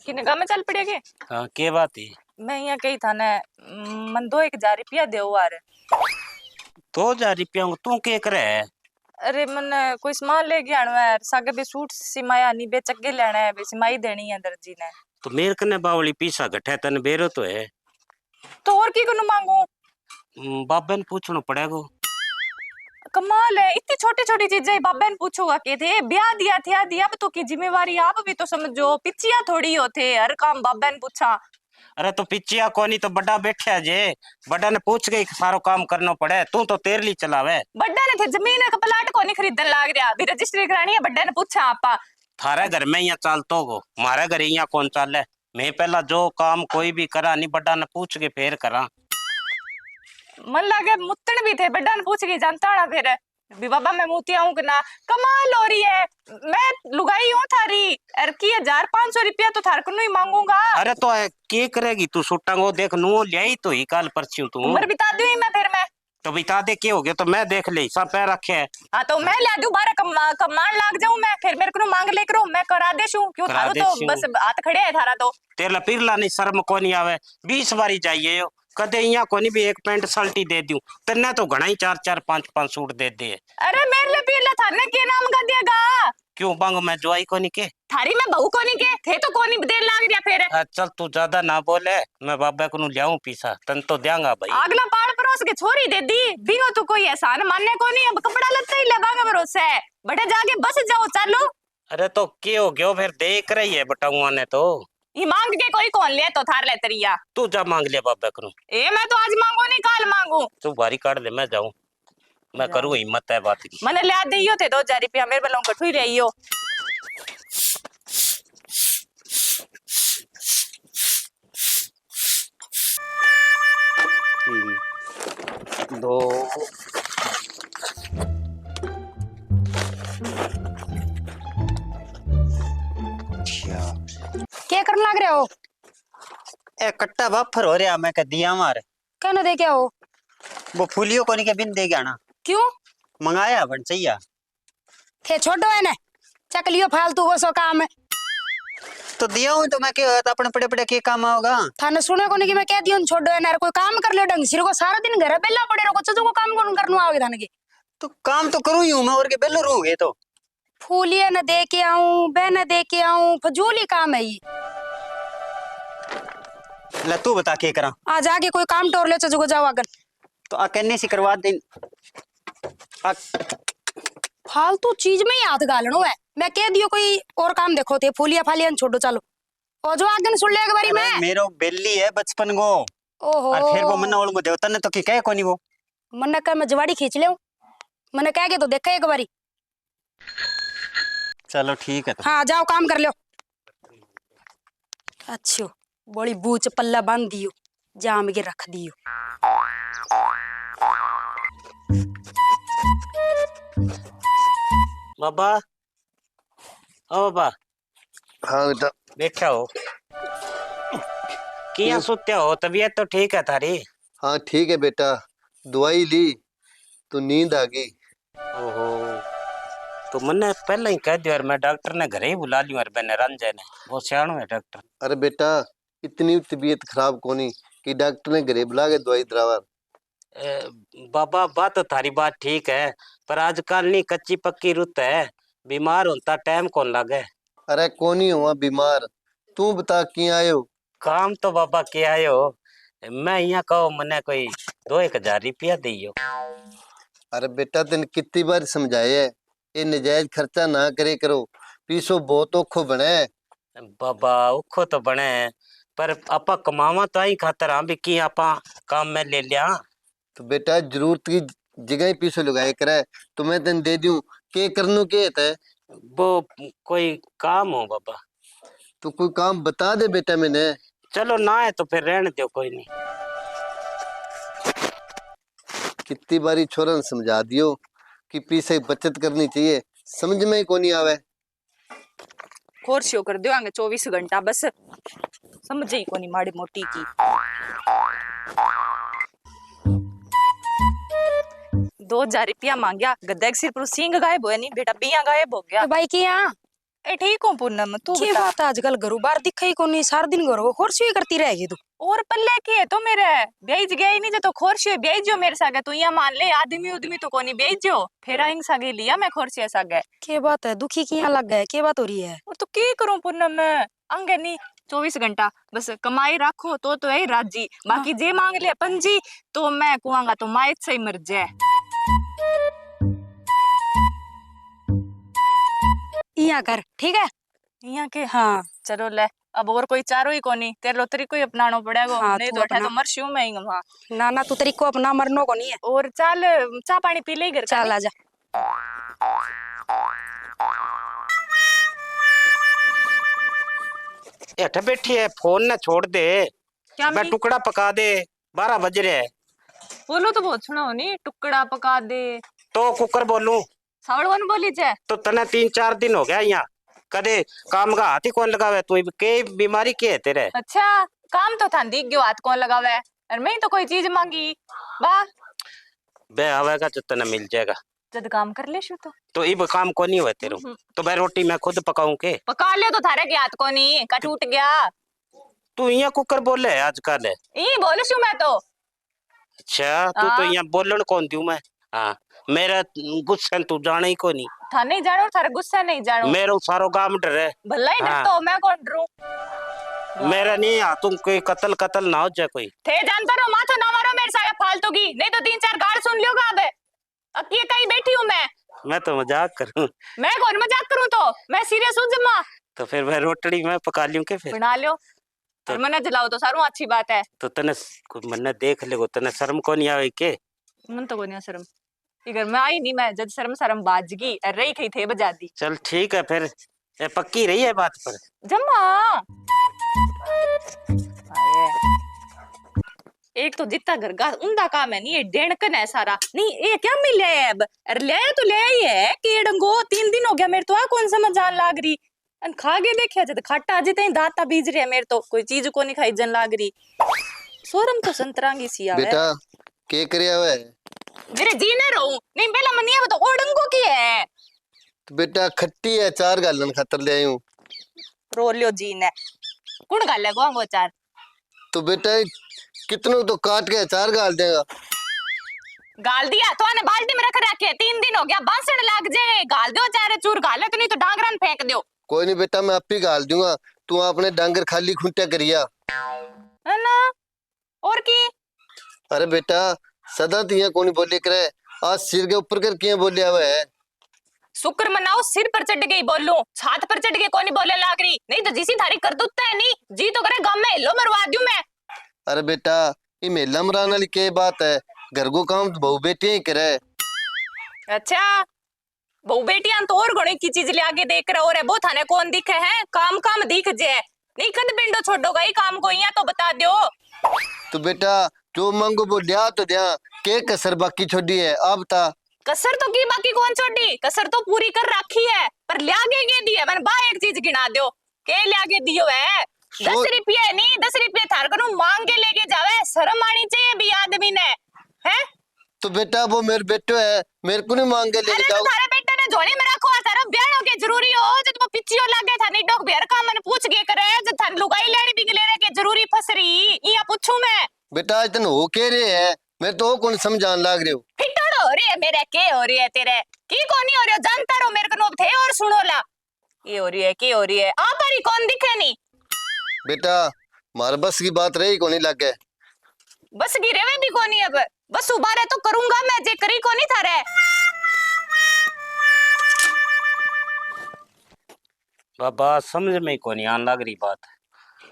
किने गाँव में चल पड़ेगे। हाँ के बात है। मैं यहाँ कही था न मन 2,000 रुपया दे यार। 2,000 रुपया तू के करे है। अरे मन कोई सामान ले गया है सागे भी सूट सिमाया नहीं बे चक्के लेना है बे सिमाई देनी है दर्जी ने। तो मेरे कने बावली पीसा घटे तन बेरो तो है। तो और की कनु मांगू। बाबे ने पूछना पड़ेगा। कमाल है इतनी छोटी छोटी चीजें बाबा ने पूछोगा के थे ब्याह दिया थे दिया अब तो की जिम्मेवारी आप भी तो समझो पिछिया थोड़ी होते हर काम बाबा ने पूछा। अरे तो पिछिया कोनी तो बड़ा बैठा जे बड़ा ने पूछ गई सारो काम करना पड़े तू तो तेरली चलावे। बड्डा ने थे जमीन का प्लाट को नहीं खरीदन लाग रहा भी रजिस्ट्री करानी है बड्डा ने पूछा आपा। थारे घर में यहाँ चालतो गो मारे घर यहाँ कौन चाले मैं पहला जो काम कोई भी करा नहीं बड़ा ने पूछ के फिर करा। मन लगे मुत्तन भी थे बड्डा ने पूछ के जानता ना फिर भी बाबा मैं मोतिया हूँ ना कमाल हो रही है मैं लुगाई हूँ थारी और की 1,500 रुपया तो थार को ही मांगूंगा। अरे तो के करेगी तू सुटांगो देख नु ले तो ही काल परची तू उम्र बिता दूं मैं फिर मैं तो बिता दे के हो गया तो मैं देख ले सब पैर रखे है। हाँ तो मैं ला दूं बारह कमान लाग जाऊं मैं फिर मेरे को मांग ले करो मैं करा देशू क्यों थारो तो बस हाथ खड़े है थारा तो तेरा पिरला नहीं शर्म को नहीं आवे 20 बारी चाहिए यो कदे यहाँ कोनी भी एक पैंट शर्ट ही दे दूं तन्ने तो घना ही 4-4 5-5 सूट दे दे। अरे मेरे लिए पिरला थाने के नाम का देगा क्यों बांग मैं जोई कोनी के थारी में बहू कोनी के थे तो कोनी देर लाग रहा फिर। चल तू ज्यादा ना बोले मैं बाबा को लियाऊं पीसा तन तो देंगा भाई। अगला पाल परोस के छोरी दे दी बिनो तो कोई एहसान मानने को नहीं अब कपड़ा लत्ता ही लगागा भरोसा है बटे जाके बस जाओ चलो। अरे तो के हो गयो फिर देख रही है बटाऊआ ने तो ये मांग के कोई कौन ले तो थार ले तरिया तू जा मांग ले बाबा करूं ए मैं तो आज मांगू नहीं कल मांगू तू बारी काट ले मैं जाऊं मैं करूं हिम्मत है बात की मैंने लिया दियो थे 2,000 रुपया मेरे बलों कठुई रहियो। दो क्या करने लग रहे हो। ए कट्टा बाफर हो रहा मैं कह दिया मार कहना दे क्या हो वो फूलियो को नहीं के बिन दे गया ना क्यों मंगाया बन चाहिए थे छोड़ो है ना चक लियो फालतू वो सो काम है तो दिया हूं तो मैं क्या तो अपने पड़े पड़े के काम होगा थाने सुने को नहीं कि मैं कह दियो छोड़ो है ना कोई काम कर लियो ढंग सिर को सारा दिन घर बेला पड़े रहो कुछ को काम कौन करना आओगे थाने के तो काम तो करूं ही हूं मैं और के बेलो रहूंगे तो फूलिया न दे के आऊं बहन दे के आऊं फजूली काम है ये ला तू बता के करा आज आगे कोई काम टोर ले चजो को जाओ अगर तो आ कहने से करवा दे फालतू चीज में ही हाथ गालनो है मैं कह दियो कोई और काम देखो थे फूलिया फालिया छोड़ो चलो और जो आगे सुन ले एक बारी मैं मेरो बेली है बचपन को ओहो और फिर वो मन्ना ओलगो देवता ने तो की कहे कोनी वो मन्ना का मैं जवाड़ी खींच ले मैंने कह के तो देखा एक बारी चलो ठीक है तो हाँ जाओ काम कर लो अच्छो बड़ी बूच पल्ला बांध दियो जाम के रख दियो बाबा ओ बाबा हाँ बेटा बैठा हो किया सोते हो तबीयत तो ठीक है थारी। हाँ ठीक है बेटा दवाई ली तो नींद आ गई। ओहो तो मैंने पहले ही कह दिया और मैं डॉक्टर ने घरे ही बुला लिया और मैंने रंजन है वो सियाणो है डॉक्टर। अरे बेटा इतनी तबीयत खराब कोनी कि डॉक्टर ने घरे बुला के दवाई दरावा। बाबा बात तो थारी बात ठीक है पर आजकल नहीं कच्ची पक्की रुत है बीमार होता टाइम कौन लगे। अरे कोनी हुआ बीमार तू बता किया आयो। काम तो बाबा क्या आयो मैं यहाँ कहो मने कोई 2-1 हजार रुपया दियो। अरे बेटा तेन कितनी बार समझाया है ये नजायज खर्चा ना करे करो पीसो बहुत औखो बने। बाबा उखो तो बने पर आपा कमावा तो आई खातर हम भी की आपा काम में ले लिया। तो बेटा जरूरत की जगह ही पीसो लगाए करे तो मैं तेन दे दूं के करनू के है वो कोई काम हो बाबा तो कोई काम बता दे बेटा मैंने। चलो ना है तो फिर रहने दो कोई नहीं। कितनी बारी छोरा ने समझा दियो कि पीसे बचत करनी चाहिए समझ में ही कोनी आवे। कोर्सियो कर दियो आगे 24 घंटा बस समझ ही कोनी माड़ी मोटी की। 2,000 रुपया मांगया, गद्दे के सिर पर सिंग गायब हुए नहीं बेटा, बिया गायब हो गया। तो भाई की यहाँ ए ठीक हूँ पूनम, तू की बता। बात है, आजकल घरों बाहर दिखा ही कोनी, सारा दिन घरों खोरसी करती रहेगी तू। और पल्ले की है तो मेरे बेच गया ही नहीं, जो तो खोरसी बेच जो मेरे सागे, तू यहाँ मान ले आदमी उदमी तो कोनी बेच जो, फिर आइंग सागे लिया मैं खोरसी सागे। के बात है, दुखी की यहाँ लग गए, के बात हो रही है? और तो की करूं पूनम मैं, अंगे नहीं 24 घंटा बस कमाई रखो तो है राजी, बाकी जे मांग ले पंजी तो मैं कुआंगा तो मायत से ही मर जाए। यहाँ कर ठीक है। यहाँ के हाँ चलो ले, अब और कोई चारो ही कोनी, तेरे लोतरी को ही अपनाना पड़ेगा। हाँ, नहीं तू तो अठा अपना। तो मरशू मैं ही वहाँ। ना ना, तू तरीको अपना मरनो को नहीं है। और चाल चा पानी पी ले घर का। चल आजा। अठ बैठी है, फोन न छोड़ दे, क्या मैं मैं टुकड़ा पका दे, 12 बज रहे हैं। बोलो तो बहुत सुना नहीं, टुकड़ा पका दे तो कुकर बोलूं सावड़ वन बोली जाए। तो तने 3-4 दिन हो गया यहाँ, कदे काम का हाथ ही कौन लगावे, तू के बीमारी के है तेरे? अच्छा काम तो था दिख गयो, हाथ कौन लगावे, और मैं तो कोई चीज मांगी वाह, बे आवेगा तो तने मिल जाएगा। जद काम कर ले शू तो इब काम को नहीं हुआ तेरे, तो मैं रोटी मैं खुद पकाऊं के? पका लियो तो थारे के हाथ को नहीं का टूट गया। तू यहाँ कुकर बोले है आजकल? ई बोल शू मैं तो। अच्छा तू तो हाँ। यहाँ बोलन कौन दू मैं? हाँ मेरा गुस्सा तू जाने ही को नहीं, था नहीं जानो, थारे गुस्सा नहीं जानो, मेरा सारो गांव डरे। भला ही हाँ। डरतो हो, मैं कौन डरूं? मेरा नहीं आ, तुम कोई कत्ल ना हो जाए कोई। थे जानता रहो माथा ना मारो मेरे सागे फालतू की, नहीं तो 3-4 गाड़ सुन लियोगा। अब ये कहीं बैठी हूँ मैं तो मजाक करूं। मैं कौन मजाक करूं, तो मैं सीरियस हूँ जम्मा। तो फिर मैं रोटड़ी मैं पका लूं के फिर? बना लियो तो- और मने जलाओ तो सारू अच्छी बात है। तो तने मन्ने देख ले, तने शर्म को नहीं आवे के? मन तो कोई नहीं शर्म, इधर मैं आई नहीं, मैं जब शर्म बाजगी रही कही थे बजा दी। चल ठीक है फिर, ये पक्की रही है बात पर। जम्मा एक तो जितना घर का उंदा काम है नहीं, ये डेणकन है सारा नहीं, ये क्या मिले है अब, अरे ले तो ले ही है केड़ंगो, 3 दिन हो गया मेरे तो, आ कौन समझ आन लाग रही, अन खा के देखिया जद खाटा अजे तई दांता बीज रहे मेरे तो, कोई चीज को नहीं खाई जन लाग रही, सोरम तो संतरांगी सी आवे। बेटा के करया हुआ है? मेरे जी न रहूं नहीं, पहला मनिया वो तो ओडंगो की है। तो बेटा खट्टी है, 4 गालन खातर ले आई हूँ। रो लियो जी ने, कुण गाले गो वो 4? तो बेटा कितनों तो काट के 4 गाल देगा। गाल दिया तो आने बाल्टी में रख रखे, 3 दिन हो गया, बांसण लाग जाए, गाल दो 4 चूर गाले तो नहीं तो डांगरन फेंक दो। कोई नहीं बेटा, मैं आप ही गाल दूंगा, तू अपने डांगर खाली खूंटा करिया। है ना? और की? अरे बेटा सदा तिया कोनी बोले करे, आज सिर के ऊपर कर किया बोले हुआ है। शुक्र मनाओ सिर पर चढ़ गई बोलूं, छात पर चढ़ के कोनी बोले लाग रही, नहीं तो जिसी थारी कर दूता है नहीं जी तो करे गांव में हिलो मरवा दूं मैं। अरे बेटा ये मेला मराने वाली क्या बात है, घर को काम तो बहू बेटियां ही करे। अच्छा बहु बेटियां तो और घणी की चीज ले आगे देख रहे, और है वो थाने कौन दिखे है, काम काम दिख जे नहीं, कद पिंडो छोड़ोगा ही काम को, यहाँ तो बता दो। तो बेटा जो मांगो वो लिया तो दिया, के कसर बाकी छोड़ी है आप बता। कसर तो की बाकी कौन छोड़ी, कसर तो पूरी कर रखी है, पर लियागे के दिए मैंने बा एक चीज गिना दो, के लियागे दियो है 10 रुपये नहीं, 10 रुपये थार करूं मांग के लेके जावे, शर्म आनी चाहिए भी आदमी ने है। तो बेटा वो मेरे बेटो है, मेरे को नहीं मांग के अरे लेके तो जाओ। थारे बेटे ने झोली में रखो, थारा ब्याह के जरूरी हो, जब वो पिछियो लागे थानी डॉग बेर का मन पूछ के करे, जब थान लुगाई लेनी भी ले रे के जरूरी फसरी, इया पूछूं मैं। बेटा इतन हो के रे है, मैं तो कौन समझान लाग रहे हो। फिटड़ हो रही है मेरे, के हो रही है तेरे की कोनी हो रही हो, जानता रहो मेरे को नोब थे और सुनो ला, ये हो रही है की हो रही है, आप हरी कौन दिखे नहीं। बेटा मार बस की बात रही को नहीं लग गए, बस गिरे हुए भी कोनी, अब बस उबारे तो करूंगा मैं, जे करी कोनी थारे। बाबा समझ में को नहीं आन लग रही बात,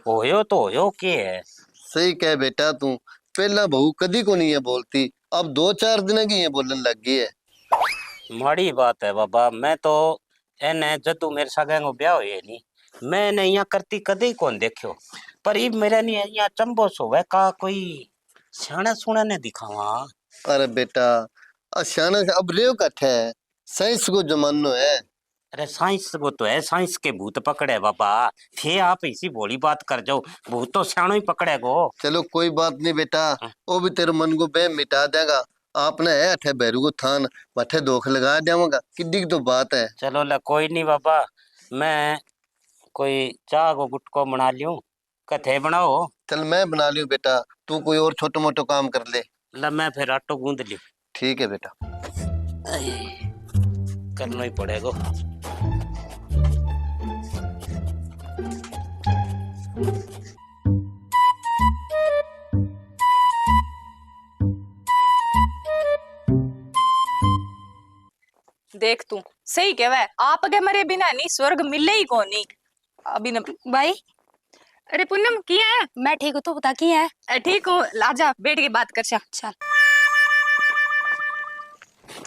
होयो तो होयो के है। सही कह बेटा तू, पहला बहू कदी को नहीं है बोलती, अब 2-4 दिन की है बोलने लग गई है। माड़ी बात है बाबा, मैं तो एने जदू मेरे सागे को ब्याह हुए नहीं, मैंने यहाँ करती कदे कौन देखियो, पर इब मेरा नहीं यहाँ चंबो सोवे का कोई सियाना सुना ने दिखावा। अरे बेटा अचानक से अब रेव कट्ठे है, साइंस को जमानो है। अरे साइंस को तो है, साइंस के भूत पकड़े बाबा, थे आप इसी भोली बात कर जाओ, भूत तो सियाणो ही पकड़े गो। चलो कोई बात नहीं बेटा, वो भी तेरे मन को बे मिटा देगा, आपने है अठे बैरू को थान मठे दोख लगा जाऊंगा किड्डी की तो बात है। चलो ला कोई नहीं बाबा, मैं कोई चाह को गुटको बना लियूं, कथे बनाओ। चल मैं बना लियो बेटा, तू कोई और छोटो मोटो काम कर ले। ला मैं फिर आटो गूंद लियो। ठीक है बेटा। करना ही पड़ेगा। देख तू सही कहवा है, आप अगे मरे बिना नहीं स्वर्ग मिले ही कोनी। अभी न भाई अरे पूनम किया है? मैं ठीक हूँ, तू बता की है? ठीक हूँ, लाजा बैठ के बात कर सा। चल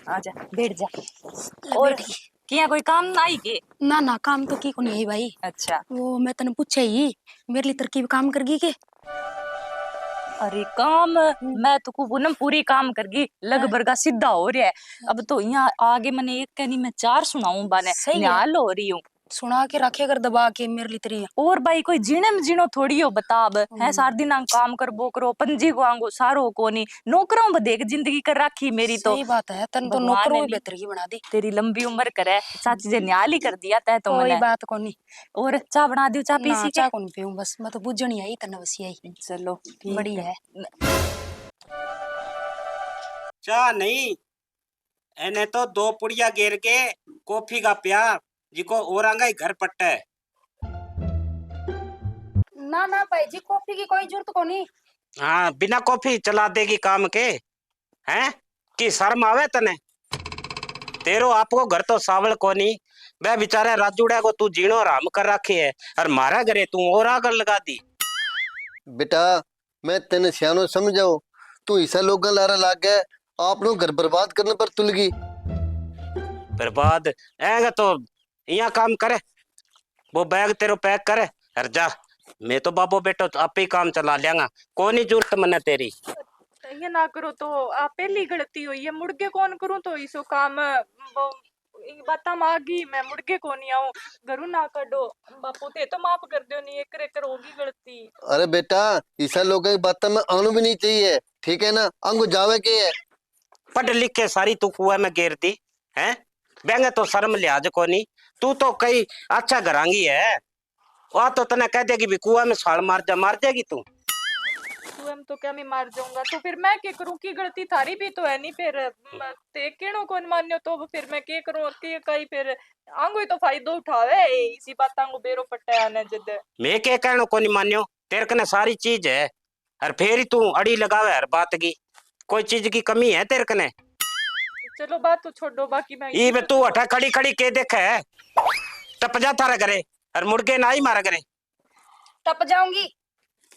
आजा बैठ जा। और किया कोई काम आई के? ना ना काम तो की को नहीं है भाई। अच्छा वो मैं तने पूछे ही मेरे लिए तरकीब काम करगी के? अरे काम मैं तो पूनम पूरी काम करगी, लगभग का सीधा हो रहा है। अब तो यहाँ आगे मैंने एक कहनी मैं चार सुनाऊं बाने, सही है। न्याल हो रही हूँ। सुना के रखे कर दबा के मेरे लिए तेरी। और भाई कोई जीने में जीनो थोड़ी हो बताब है, सार दिन आंग काम कर बो करो, पंजी को आंगो सारो को नहीं, नौकरों में देख जिंदगी कर रखी मेरी तो। सही बात है, तन तो भगवान नौकरों ने भी नी- बेहतर की बना दी। तेरी लंबी उम्र करे, चाची जे न्याल ही कर दिया तय तो कोई मैंने। बात को नहीं। और चाय बना दियो, चाय ना पीसी चाह के? को नहीं पीऊं, बस मैं तो बुझ नहीं आई तने बस यही चलो ठीक बड़ी है। चाह नहीं, एने तो दो पुड़िया गेर के कॉफी का प्यार जिको औरंगा ही घर पट्टा है। ना ना भाई जी कॉफी की कोई जरूरत को नहीं। हाँ बिना कॉफी चला देगी काम के, हैं कि शर्म आवे तने? तेरो आपको घर तो सावल कोनी, वे बेचारे राजूड़ा को तू जीणो आराम कर रखे है, और मारा घरे तू और आग लगा दी। बेटा मैं तेने सियानो समझाओ, तू ऐसा लोग लारा लाग गए, आप लोग घर बर्बाद करने पर तुल गई। बर्बाद ऐगा तो यहाँ काम करे, वो बैग तेरो पैक करे और जा। मैं तो बाबू बेटो आप ही काम चला लेंगा, कोनी जरूरत मने तेरी। ये ना करो तो आप पहली गलती हुई है, मुड़के कौन करूं तो इसो काम वो बाता मागी मैं मुड़के को नहीं आऊं, घरू ना कढो बापू ते तो माफ कर दो, नहीं एक कर होगी गलती। अरे बेटा ऐसा लोग की बात में आनू भी नहीं चाहिए, ठीक है ना? अंगू जावे के है। पढ़ लिख के सारी तू कुआ में गिरती है, बेंगे तो शर्म लिहाज कोनी। तू तो कई अच्छा घरांगी है, वह तो तने कह देगी भी कुआ में साल मार जा, मार जाएगी तू। तू हम तो क्या मैं मार जाऊंगा, तो फिर मैं क्या करूं? की गलती थारी भी तो है नहीं, फिर ते केनो कौन मान्यो तो फिर मैं क्या करूं? के कई फिर आंगो ही तो फायदा उठावे इसी बात आंगो बेरो पट्टा आने जद। मैं क्या कहनो कोनी मान्यो, तेरे कने सारी चीज है, और फिर ही तू अड़ी लगावे हर बात की। कोई चीज की कमी है तेरे कने? चलो बात तो छोड़ो, बाकी मैं ई बे तू हटा खड़ी खड़ी के देखे है, टप जा थारे घरे और मुड़के ना ही मारा करे। टप जाऊंगी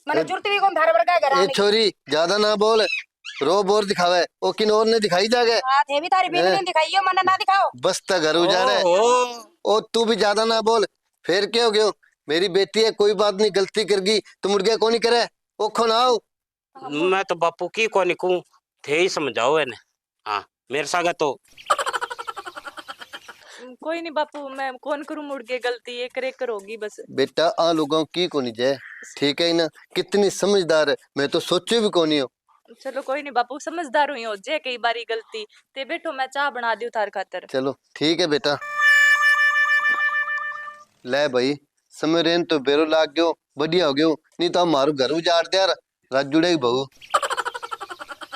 मैंने जरूरत भी कौन धारे वर्गा घर ए आने की। छोरी ज्यादा ना बोल, रो बोर दिखावे ओ किन और ने दिखाई जागे। हाथ है भी तारी बीवी ने दिखाई है, मैंने ना दिखाओ। बस ता घर उजाड़े। ओहो, ओ तू भी ज्यादा ना बोल, फिर क्या हो गयो? मेरी बेटी है, कोई बात नहीं, गलती कर गई तो मुड़ गया कौन करे? ओ खोन आओ। मैं तो बापू की कोनी कहूं, थे ही समझाओ इन्हें। हाँ मेरे सागे तो कोई नहीं बापू, मैं कौन करूं मुड़ के गलती, एक कर होगी बस। बेटा आ लोगों की कोनी जय, ठीक है ना? कितनी समझदार है, मैं तो सोचे भी कोनी हो। चलो कोई नहीं बापू, समझदार हुई हो जे कई बारी गलती। ते बैठो मैं चाह बना दियो थार खातर। चलो ठीक है बेटा। ले भाई समय रेन तो बेरो लाग गयो, बढ़िया हो गयो, नहीं तो हमारू घर उजाड़ दिया राजूड़े की बहू।